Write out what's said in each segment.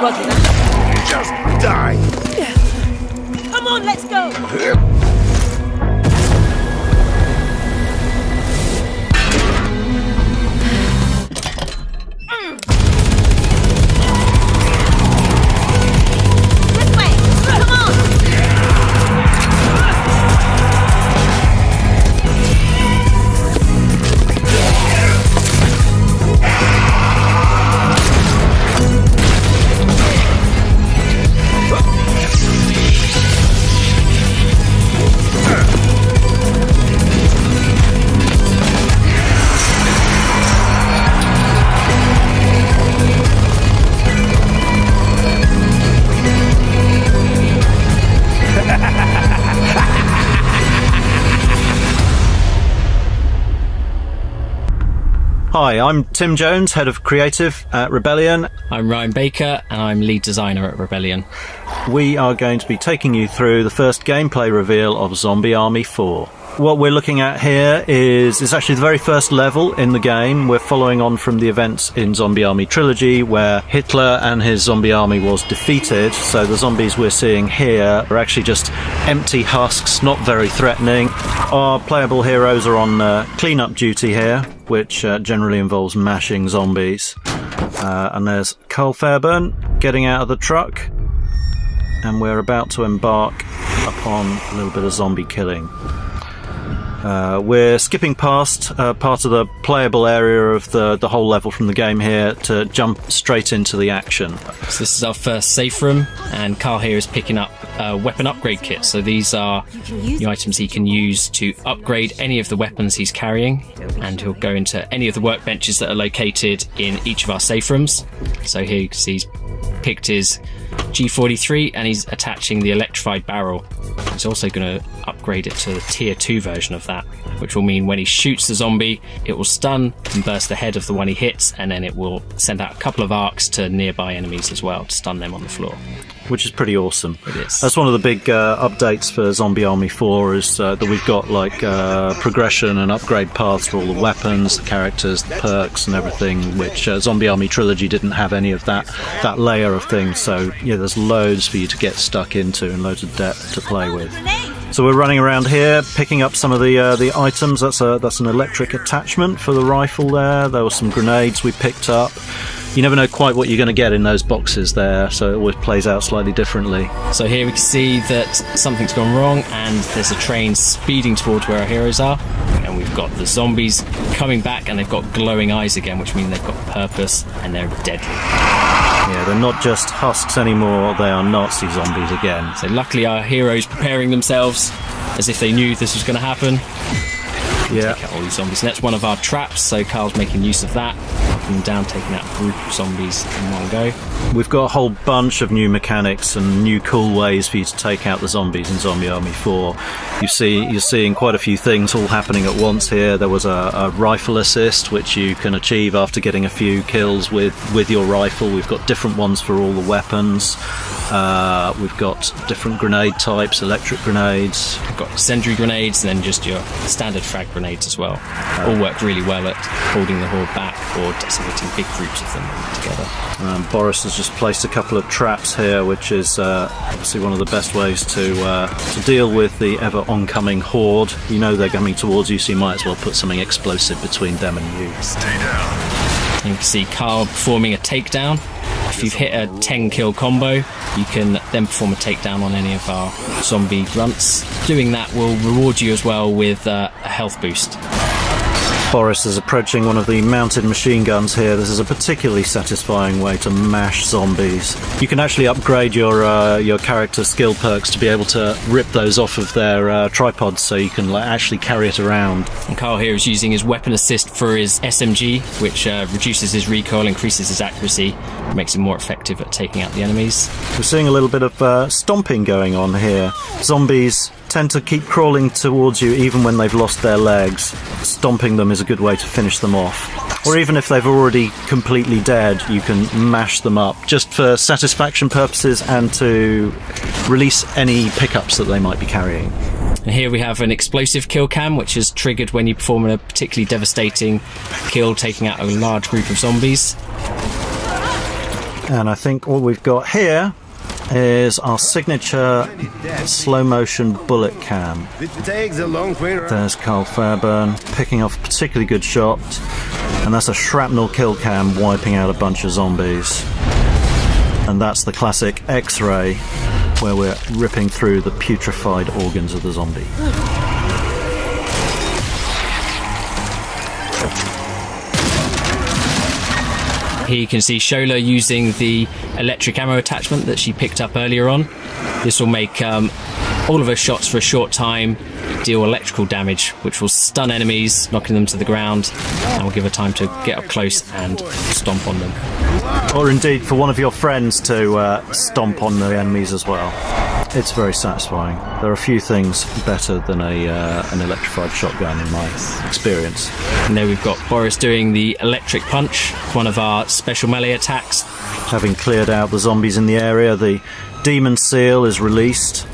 Roger that. Just die. Come on, let's go. This way. Come on. Hi, I'm Tim Jones, Head of Creative at Rebellion. I'm Ryan Baker, and I'm Lead Designer at Rebellion. We are going to be taking you through the first gameplay reveal of Zombie Army 4. What we're looking at here is actually the very first level in the game. We're following on from the events in Zombie Army Trilogy, where Hitler and his zombie army was defeated. So the zombies we're seeing here are actually just empty husks, not very threatening. Our playable heroes are on clean-up duty here, which generally involves mashing zombies. And there's Carl Fairburn getting out of the truck, and we're about to embark upon a little bit of zombie killing. We're skipping past part of the playable area of the whole level from the game here to jump straight into the action. So this is our first safe room, and Carl here is picking up a weapon upgrade kit. So these are the items he can use to upgrade any of the weapons he's carrying, and he'll go into any of the workbenches that are located in each of our safe rooms. So here you can see he's picked his G43 and he's attaching the electrified barrel. He's also going to upgrade it to the tier 2 version of that, which will mean when he shoots the zombie, it will stun and burst the head of the one he hits, and then it will send out a couple of arcs to nearby enemies as well to stun them on the floor. Which is pretty awesome. It is. That's one of the big updates for Zombie Army 4 is that we've got like progression and upgrade paths for all the weapons, the characters, the perks and everything, which Zombie Army Trilogy didn't have any of that layer of things. So yeah, there's loads for you to get stuck into and loads of depth to play with. So we're running around here, picking up some of the items. That's an electric attachment for the rifle there. There were some grenades we picked up. You never know quite what you're going to get in those boxes there, so it always plays out slightly differently. So here we can see that something's gone wrong, and there's a train speeding towards where our heroes are, and we've got the zombies coming back, and they've got glowing eyes again, which means they've got purpose and they're deadly. Yeah, they're not just husks anymore, they are Nazi zombies again. So luckily our heroes preparing themselves as if they knew this was going to happen. Yeah. Take out all these zombies. And that's one of our traps, so Carl's making use of that. Knocking them down, taking out a group of zombies in one go. We've got a whole bunch of new mechanics and new cool ways for you to take out the zombies in Zombie Army 4. You're seeing quite a few things all happening at once here. There was a rifle assist, which you can achieve after getting a few kills with your rifle. We've got different ones for all the weapons. We've got different grenade types, electric grenades. We've got incendiary grenades and then just your standard frag grenades as well. All work really well at holding the horde back or decimating big groups of them together. Boris has just placed a couple of traps here, which is obviously one of the best ways to deal with the ever oncoming horde. You know they're coming towards you, so you might as well put something explosive between them and you. Stay down. And you can see Carl performing a takedown. If you've hit a 10 kill combo, you can then perform a takedown on any of our zombie grunts. Doing that will reward you as well with a health boost. Boris is approaching one of the mounted machine guns here. This is a particularly satisfying way to mash zombies. You can actually upgrade your character skill perks to be able to rip those off of their tripods, so you can actually carry it around. And Carl here is using his weapon assist for his SMG, which reduces his recoil, increases his accuracy, makes him more effective at taking out the enemies. We're seeing a little bit of stomping going on here. Zombies tend to keep crawling towards you even when they've lost their legs. Stomping them is a good way to finish them off. Or even if they've already completely dead, you can mash them up, just for satisfaction purposes and to release any pickups that they might be carrying. And here we have an explosive kill cam, which is triggered when you perform a particularly devastating kill, taking out a large group of zombies. And I think what we've got here is our signature slow motion bullet cam. There's Carl Fairburn picking off a particularly good shot, and that's a shrapnel kill cam wiping out a bunch of zombies. And that's the classic X-ray where we're ripping through the putrefied organs of the zombie. Here you can see Shola using the electric ammo attachment that she picked up earlier on. This will make all of her shots for a short time deal electrical damage, which will stun enemies, knocking them to the ground, and will give her time to get up close and stomp on them. Or indeed for one of your friends to stomp on the enemies as well. It's very satisfying. There are a few things better than an electrified shotgun in my experience. And there we've got Boris doing the electric punch, one of our special melee attacks. Having cleared out the zombies in the area, the demon seal is released,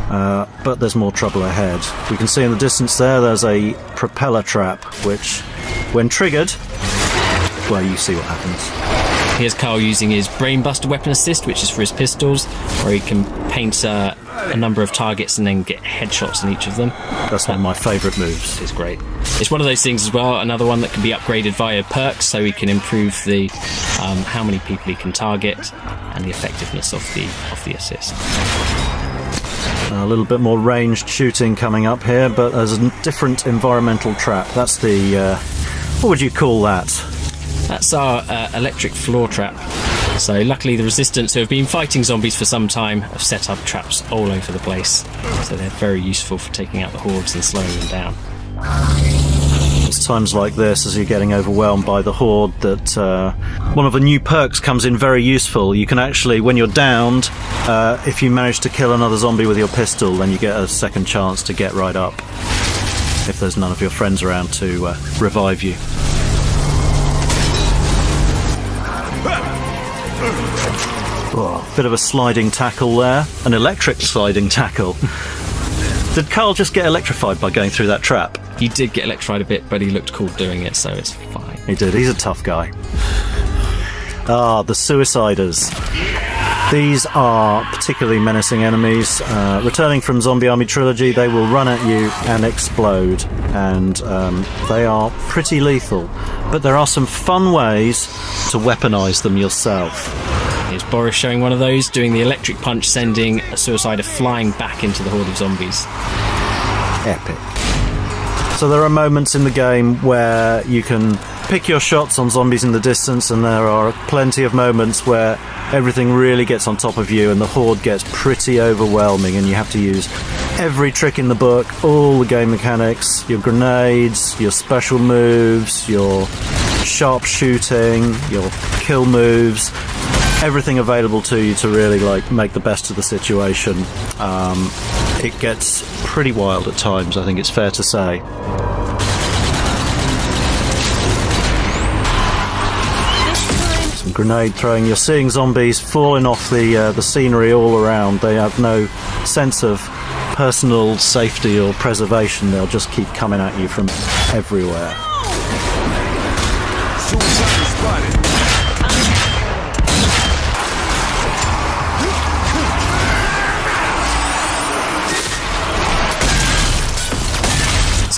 but there's more trouble ahead. We can see in the distance there's a propeller trap, which, when triggered, well, you see what happens. Here's Carl using his Brainbuster weapon assist, which is for his pistols, where he can paint a number of targets and then get headshots in each of them. That's one of my favourite moves. It's great. It's one of those things as well, another one that can be upgraded via perks, so he can improve the how many people he can target and the effectiveness of the assist. A little bit more ranged shooting coming up here, but there's a different environmental trap. That's the... what would you call that? That's our electric floor trap. So luckily the Resistance, who have been fighting zombies for some time, have set up traps all over the place. So they're very useful for taking out the hordes and slowing them down. It's times like this, as you're getting overwhelmed by the horde, that one of the new perks comes in very useful. You can actually, when you're downed, if you manage to kill another zombie with your pistol, then you get a second chance to get right up, if there's none of your friends around to revive you. Oh, bit of a sliding tackle there. An electric sliding tackle. Did Carl just get electrified by going through that trap? He did get electrified a bit, but he looked cool doing it, so it's fine. He did. He's a tough guy. Ah, the Suiciders. These are particularly menacing enemies. Returning from Zombie Army Trilogy, they will run at you and explode, and they are pretty lethal. But there are some fun ways to weaponize them yourself. Here's Boris showing one of those, doing the electric punch, sending a Suicider flying back into the horde of zombies. Epic. So there are moments in the game where you can pick your shots on zombies in the distance, and there are plenty of moments where everything really gets on top of you and the horde gets pretty overwhelming, and you have to use every trick in the book, all the game mechanics, your grenades, your special moves, your sharp shooting, your kill moves, everything available to you to really make the best of the situation. It gets pretty wild at times, I think it's fair to say. Some grenade throwing. You're seeing zombies falling off the scenery all around. They have no sense of personal safety or preservation. They'll just keep coming at you from everywhere.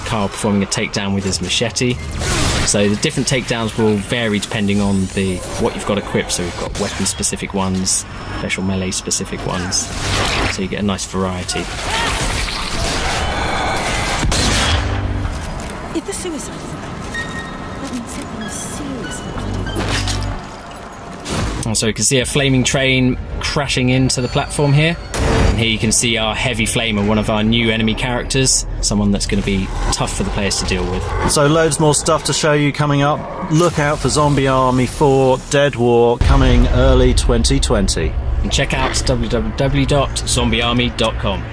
Carl performing a takedown with his machete. So the different takedowns will vary depending on what you've got equipped. So we've got weapon specific ones, special melee specific ones, so you get a nice variety. If the suicide is that means something serious. And so you can see a flaming train crashing into the platform here. And here you can see our Heavy Flamer, one of our new enemy characters, someone that's going to be tough for the players to deal with. So loads more stuff to show you coming up. Look out for Zombie Army 4 Dead War coming early 2020. And check out www.zombiearmy.com.